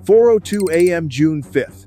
4:02 a.m. June 5th.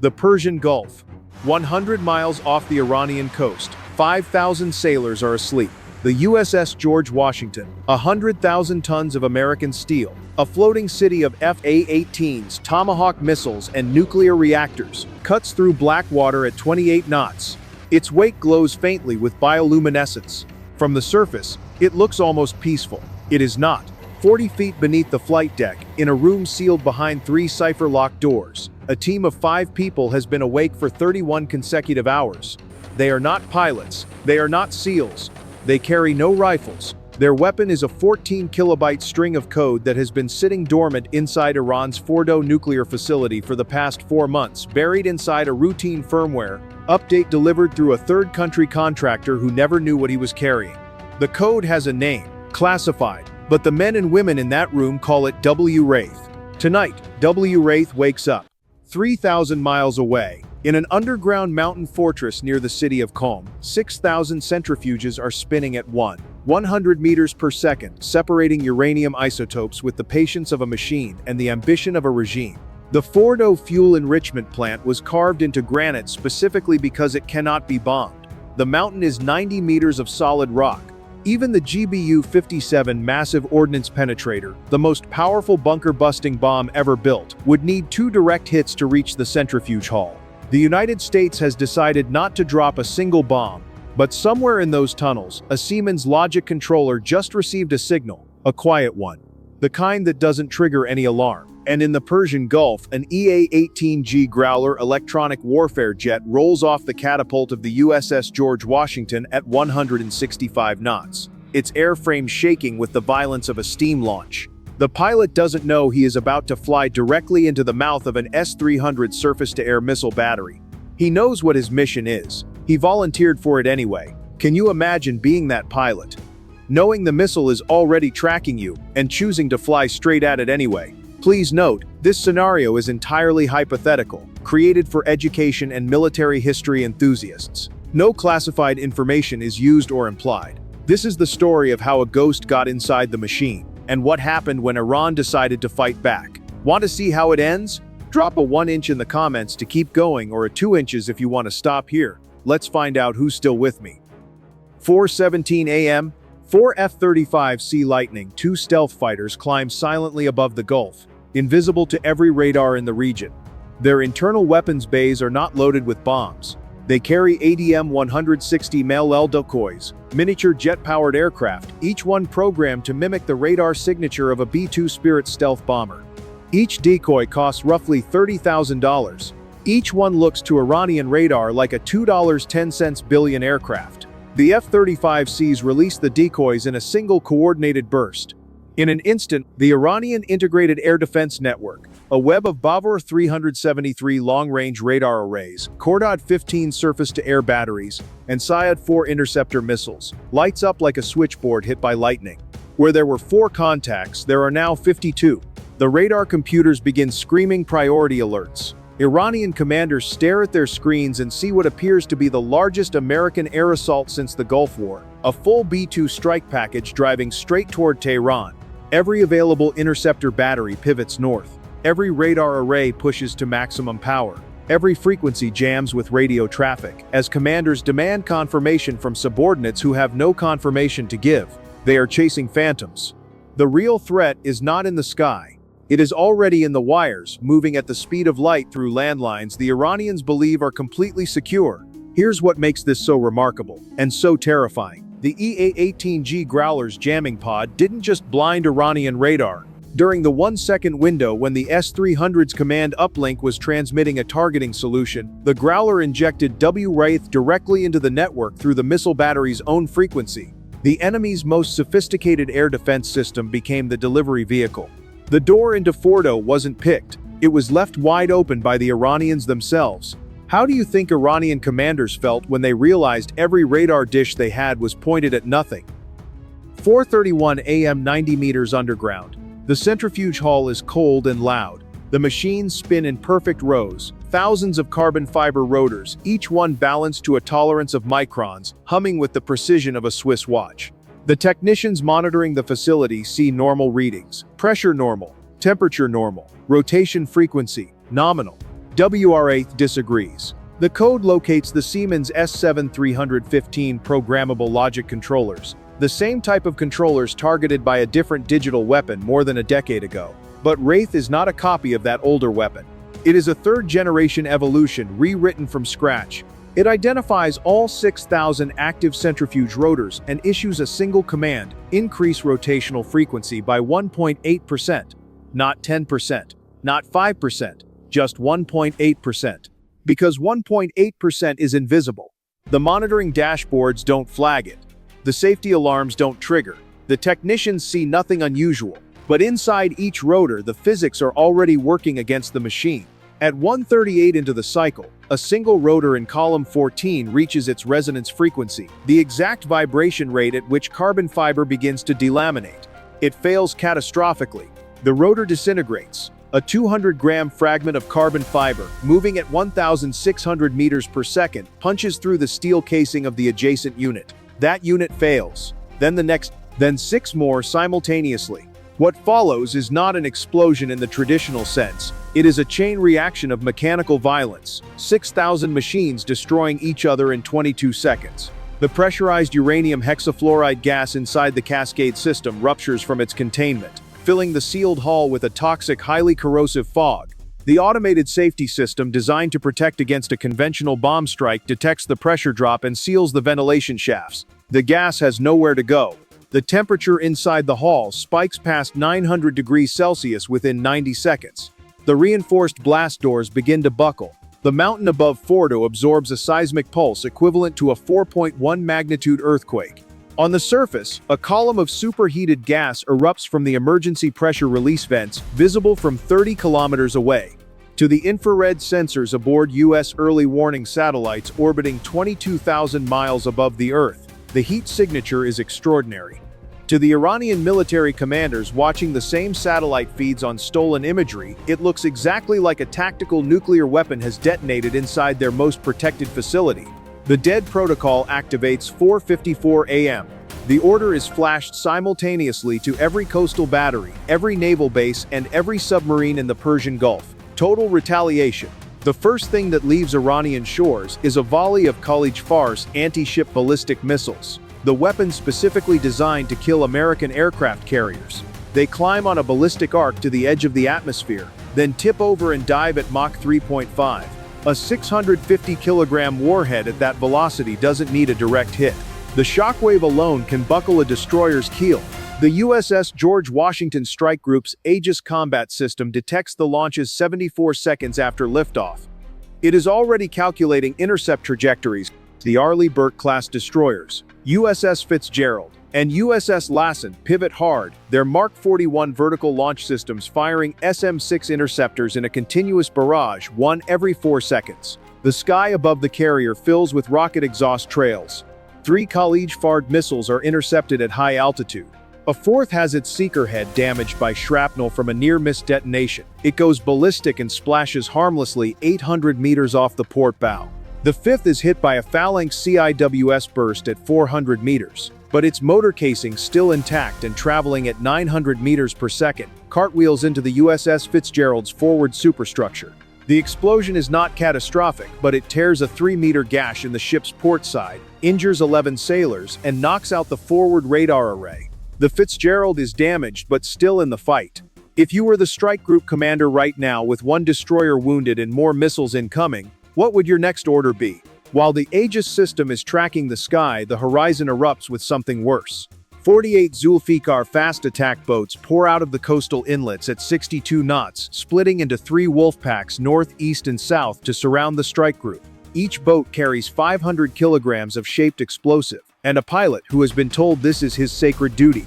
The Persian Gulf. 100 miles off the Iranian coast, 5,000 sailors are asleep. The USS George Washington, 100,000 tons of American steel, a floating city of F-A-18s, Tomahawk missiles, and nuclear reactors, cuts through black water at 28 knots. Its wake glows faintly with bioluminescence. From the surface, it looks almost peaceful. It is not. 40 feet beneath the flight deck, in a room sealed behind 3 cipher-locked doors, a team of 5 people has been awake for 31 consecutive hours. They are not pilots. They are not SEALs. They carry no rifles. Their weapon is a 14-kilobyte string of code that has been sitting dormant inside Iran's Fordow nuclear facility for the past 4 months, buried inside a routine firmware update delivered through a third-country contractor who never knew what he was carrying. The code has a name, classified, but the men and women in that room call it WRAITH. Tonight, WRAITH wakes up, 3,000 miles away, in an underground mountain fortress near the city of Qom. 6,000 centrifuges are spinning at 100 meters per second, separating uranium isotopes with the patience of a machine and the ambition of a regime. The Fordow fuel enrichment plant was carved into granite specifically because it cannot be bombed. The mountain is 90 meters of solid rock. Even the GBU-57 massive ordnance penetrator, the most powerful bunker-busting bomb ever built, would need 2 direct hits to reach the centrifuge hall. The United States has decided not to drop a single bomb, but somewhere in those tunnels, a Siemens logic controller just received a signal, a quiet one, the kind that doesn't trigger any alarm. And in the Persian Gulf, an EA-18G Growler electronic warfare jet rolls off the catapult of the USS George Washington at 165 knots, its airframe shaking with the violence of a steam launch. The pilot doesn't know he is about to fly directly into the mouth of an S-300 surface-to-air missile battery. He knows what his mission is. He volunteered for it anyway. Can you imagine being that pilot? Knowing the missile is already tracking you, and choosing to fly straight at it anyway. Please note, this scenario is entirely hypothetical, created for education and military history enthusiasts. No classified information is used or implied. This is the story of how a ghost got inside the machine, and what happened when Iran decided to fight back. Want to see how it ends? Drop a 1 inch in the comments to keep going, or a 2 inches if you want to stop here. Let's find out who's still with me. 4:17 a.m. 4 F-35C Lightning II stealth fighters climb silently above the Gulf, invisible to every radar in the region. Their internal weapons bays are not loaded with bombs. They carry ADM-160 MALD decoys, miniature jet-powered aircraft, each one programmed to mimic the radar signature of a B-2 Spirit stealth bomber. Each decoy costs roughly $30,000. Each one looks to Iranian radar like a $2.10 billion aircraft. The F-35Cs release the decoys in a single coordinated burst. In an instant, the Iranian Integrated Air Defense Network, a web of Backdoor 373 long-range radar arrays, Cordad 15 surface-to-air batteries, and Syed 4 interceptor missiles, lights up like a switchboard hit by lightning. Where there were 4 contacts, there are now 52. The radar computers begin screaming priority alerts. Iranian commanders stare at their screens and see what appears to be the largest American air assault since the Gulf War, a full B-2 strike package driving straight toward Tehran. Every available interceptor battery pivots north. Every radar array pushes to maximum power. Every frequency jams with radio traffic, as commanders demand confirmation from subordinates who have no confirmation to give. They are chasing phantoms. The real threat is not in the sky. It is already in the wires, moving at the speed of light through landlines the Iranians believe are completely secure. Here's what makes this so remarkable, and so terrifying. The EA-18G Growler's jamming pod didn't just blind Iranian radar. During the 1-second window when the S-300's command uplink was transmitting a targeting solution, the Growler injected WRAITH directly into the network through the missile battery's own frequency. The enemy's most sophisticated air defense system became the delivery vehicle. The door into Fordow wasn't picked. It was left wide open by the Iranians themselves. How do you think Iranian commanders felt when they realized every radar dish they had was pointed at nothing? 4:31 a.m. 90 meters underground. The centrifuge hall is cold and loud. The machines spin in perfect rows, thousands of carbon fiber rotors, each one balanced to a tolerance of microns, humming with the precision of a Swiss watch. The technicians monitoring the facility see normal readings, pressure normal, temperature normal, Rotation frequency, nominal. WRAITH disagrees. The code locates the Siemens S7-315 programmable logic controllers, the same type of controllers targeted by a different digital weapon more than a decade ago. But WRAITH is not a copy of that older weapon. It is a third-generation evolution rewritten from scratch. It identifies all 6,000 active centrifuge rotors and issues a single command: increase rotational frequency by 1.8%. Not 10%, not 5%, just 1.8%. Because 1.8% is invisible. The monitoring dashboards don't flag it. The safety alarms don't trigger. The technicians see nothing unusual. But inside each rotor, the physics are already working against the machine. At 138 into the cycle, a single rotor in column 14 reaches its resonance frequency, the exact vibration rate at which carbon fiber begins to delaminate. It fails catastrophically. The rotor disintegrates. A 200-gram fragment of carbon fiber, moving at 1,600 meters per second, punches through the steel casing of the adjacent unit. That unit fails. Then the next, then 6 more simultaneously. What follows is not an explosion in the traditional sense. It is a chain reaction of mechanical violence, 6,000 machines destroying each other in 22 seconds. The pressurized uranium hexafluoride gas inside the cascade system ruptures from its containment, filling the sealed hull with a toxic, highly corrosive fog. The automated safety system, designed to protect against a conventional bomb strike, detects the pressure drop and seals the ventilation shafts. The gas has nowhere to go. The temperature inside the hull spikes past 900 degrees Celsius within 90 seconds. The reinforced blast doors begin to buckle. The mountain above Fordow absorbs a seismic pulse equivalent to a 4.1 magnitude earthquake. On the surface, a column of superheated gas erupts from the emergency pressure release vents, visible from 30 kilometers away. To the infrared sensors aboard U.S. early warning satellites orbiting 22,000 miles above the Earth, the heat signature is extraordinary. To the Iranian military commanders watching the same satellite feeds on stolen imagery, it looks exactly like a tactical nuclear weapon has detonated inside their most protected facility. The dead protocol activates 4:54 a.m. The order is flashed simultaneously to every coastal battery, every naval base, and every submarine in the Persian Gulf. Total retaliation. The first thing that leaves Iranian shores is a volley of Khalij Fars anti-ship ballistic missiles, the weapons specifically designed to kill American aircraft carriers. They climb on a ballistic arc to the edge of the atmosphere, then tip over and dive at Mach 3.5. A 650-kilogram warhead at that velocity doesn't need a direct hit. The shockwave alone can buckle a destroyer's keel. The USS George Washington Strike Group's Aegis Combat System detects the launches 74 seconds after liftoff. It is already calculating intercept trajectories. The Arleigh Burke-class destroyers, USS Fitzgerald, and USS Lassen pivot hard, their Mark 41 vertical launch systems firing SM-6 interceptors in a continuous barrage, one every 4 seconds. The sky above the carrier fills with rocket exhaust trails. 3 Khalij Fars missiles are intercepted at high altitude. A 4th has its seeker head damaged by shrapnel from a near-miss detonation. It goes ballistic and splashes harmlessly 800 meters off the port bow. The 5th is hit by a phalanx CIWS burst at 400 meters. But its motor casing still intact and traveling at 900 meters per second, cartwheels into the USS Fitzgerald's forward superstructure. The explosion is not catastrophic, but it tears a 3-meter gash in the ship's port side, injures 11 sailors, and knocks out the forward radar array. The Fitzgerald is damaged but still in the fight. If you were the strike group commander right now with 1 destroyer wounded and more missiles incoming, what would your next order be? While the Aegis system is tracking the sky, the horizon erupts with something worse. 48 Zulfiqar fast attack boats pour out of the coastal inlets at 62 knots, splitting into 3 wolf packs north, east, and south to surround the strike group. Each boat carries 500 kilograms of shaped explosive, and a pilot who has been told this is his sacred duty.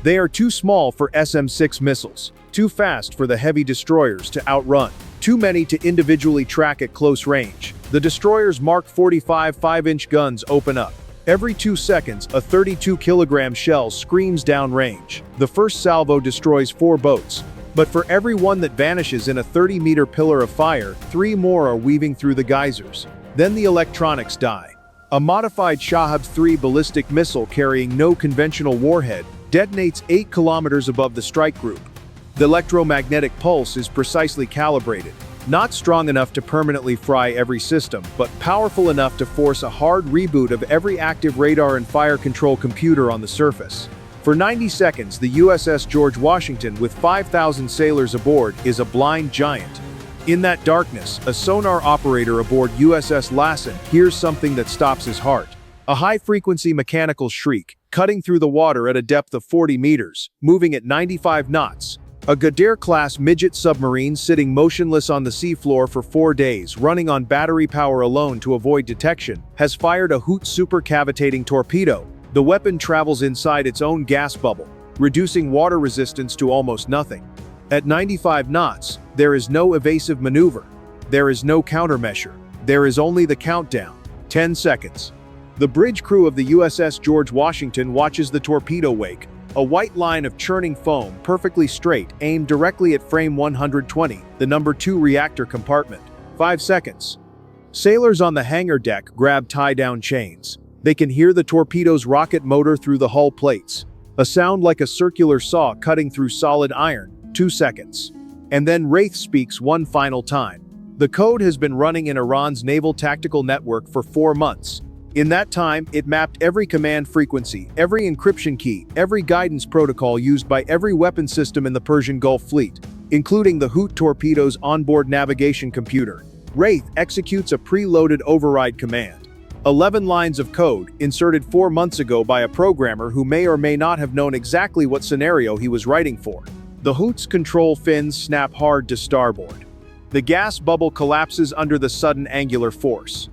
They are too small for SM-6 missiles, too fast for the heavy destroyers to outrun, too many to individually track at close range. The destroyer's Mark 45 5-inch guns open up. Every 2 seconds, a 32-kilogram shell screams downrange. The first salvo destroys 4 boats, but for every one that vanishes in a 30-meter pillar of fire, 3 more are weaving through the geysers. Then the electronics die. A modified Shahab-3 ballistic missile carrying no conventional warhead detonates 8 kilometers above the strike group. The electromagnetic pulse is precisely calibrated, not strong enough to permanently fry every system, but powerful enough to force a hard reboot of every active radar and fire control computer on the surface. For 90 seconds, the USS George Washington, with 5,000 sailors aboard, is a blind giant. In that darkness, a sonar operator aboard USS Lassen hears something that stops his heart. A high-frequency mechanical shriek, cutting through the water at a depth of 40 meters, moving at 95 knots. A Ghadir-class midget submarine sitting motionless on the seafloor for 4 days, running on battery power alone to avoid detection, has fired a Hoot supercavitating torpedo. The weapon travels inside its own gas bubble, reducing water resistance to almost nothing. At 95 knots, there is no evasive maneuver. There is no countermeasure. There is only the countdown. 10 seconds. The bridge crew of the USS George Washington watches the torpedo wake, a white line of churning foam, perfectly straight, aimed directly at frame 120, the number 2 reactor compartment. 5 seconds. Sailors on the hangar deck grab tie-down chains. They can hear the torpedo's rocket motor through the hull plates. A sound like a circular saw cutting through solid iron. 2 seconds. And then WRAITH speaks one final time. The code has been running in Iran's naval tactical network for 4 months. In that time, it mapped every command frequency, every encryption key, every guidance protocol used by every weapon system in the Persian Gulf fleet, including the Hoot torpedo's onboard navigation computer. WRAITH executes a preloaded override command. 11 lines of code, inserted 4 months ago by a programmer who may or may not have known exactly what scenario he was writing for. The Hoot's control fins snap hard to starboard. The gas bubble collapses under the sudden angular force.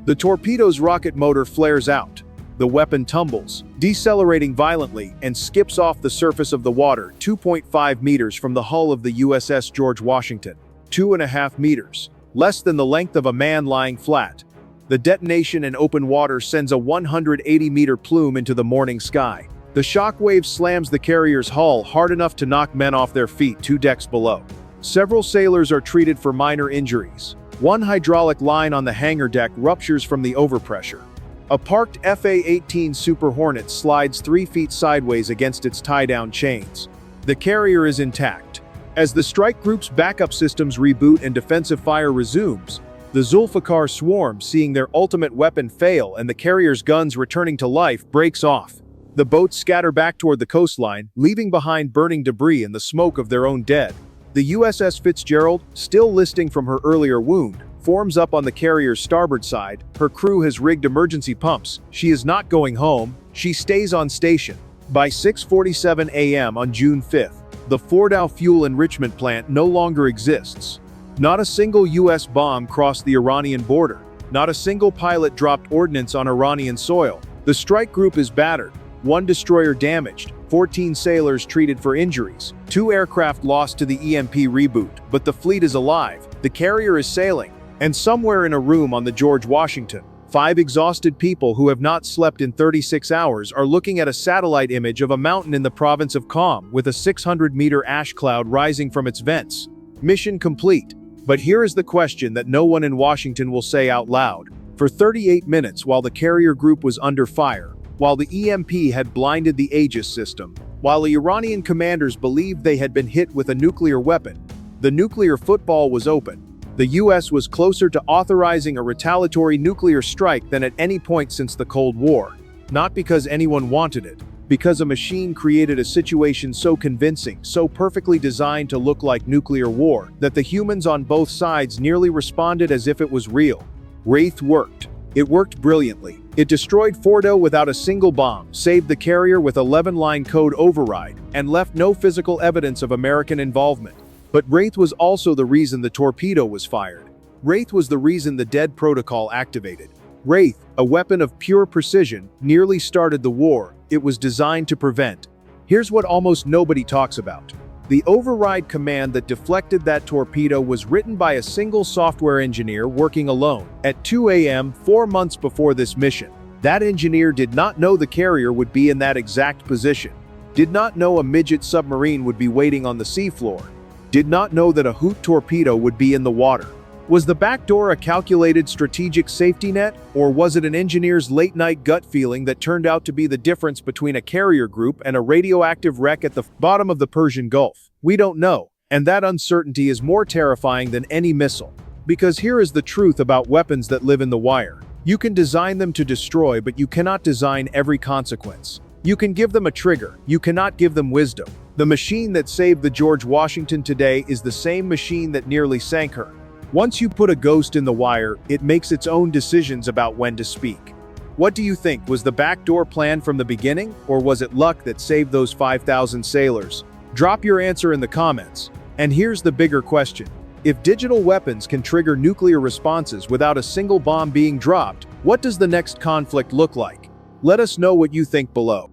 The torpedo's rocket motor flares out. The weapon tumbles, decelerating violently, and skips off the surface of the water 2.5 meters from the hull of the USS George Washington. 2.5 meters, less than the length of a man lying flat. The detonation in open water sends a 180-meter plume into the morning sky. The shockwave slams the carrier's hull hard enough to knock men off their feet 2 decks below. Several sailors are treated for minor injuries. One hydraulic line on the hangar deck ruptures from the overpressure. A parked F-18 Super Hornet slides 3 feet sideways against its tie-down chains. The carrier is intact. As the strike group's backup systems reboot and defensive fire resumes, the Zulfiqar swarm, seeing their ultimate weapon fail and the carrier's guns returning to life, breaks off. The boats scatter back toward the coastline, leaving behind burning debris and the smoke of their own dead. The USS Fitzgerald, still listing from her earlier wound, forms up on the carrier's starboard side. Her crew has rigged emergency pumps. She is not going home. She stays on station. By 6:47 a.m. on June 5th, the Fordow fuel enrichment plant no longer exists. Not a single U.S. bomb crossed the Iranian border. Not a single pilot dropped ordnance on Iranian soil. The strike group is battered. 1 destroyer damaged, 14 sailors treated for injuries, 2 aircraft lost to the EMP reboot, but the fleet is alive, the carrier is sailing, and somewhere in a room on the George Washington, 5 exhausted people who have not slept in 36 hours are looking at a satellite image of a mountain in the province of Qom with a 600-meter ash cloud rising from its vents. Mission complete. But here is the question that no one in Washington will say out loud. For 38 minutes while the carrier group was under fire, while the EMP had blinded the Aegis system, while the Iranian commanders believed they had been hit with a nuclear weapon, the nuclear football was open. The US was closer to authorizing a retaliatory nuclear strike than at any point since the Cold War. Not because anyone wanted it, because a machine created a situation so convincing, so perfectly designed to look like nuclear war, that the humans on both sides nearly responded as if it was real. WRAITH worked. It worked brilliantly. It destroyed Fordow without a single bomb, saved the carrier with 11-line code override, and left no physical evidence of American involvement. But WRAITH was also the reason the torpedo was fired. WRAITH was the reason the dead protocol activated. WRAITH, a weapon of pure precision, nearly started the war it was designed to prevent. Here's what almost nobody talks about. The override command that deflected that torpedo was written by a single software engineer working alone at 2 a.m. 4 months before this mission. That engineer did not know the carrier would be in that exact position, did not know a midget submarine would be waiting on the seafloor, did not know that a Hoot torpedo would be in the water. Was the backdoor a calculated strategic safety net, or was it an engineer's late-night gut feeling that turned out to be the difference between a carrier group and a radioactive wreck at the bottom of the Persian Gulf? We don't know, and that uncertainty is more terrifying than any missile. Because here is the truth about weapons that live in the wire. You can design them to destroy, but you cannot design every consequence. You can give them a trigger, you cannot give them wisdom. The machine that saved the George Washington today is the same machine that nearly sank her. Once you put a ghost in the wire, it makes its own decisions about when to speak. What do you think? Was the backdoor planned from the beginning, or was it luck that saved those 5,000 sailors? Drop your answer in the comments. And here's the bigger question. If digital weapons can trigger nuclear responses without a single bomb being dropped, what does the next conflict look like? Let us know what you think below.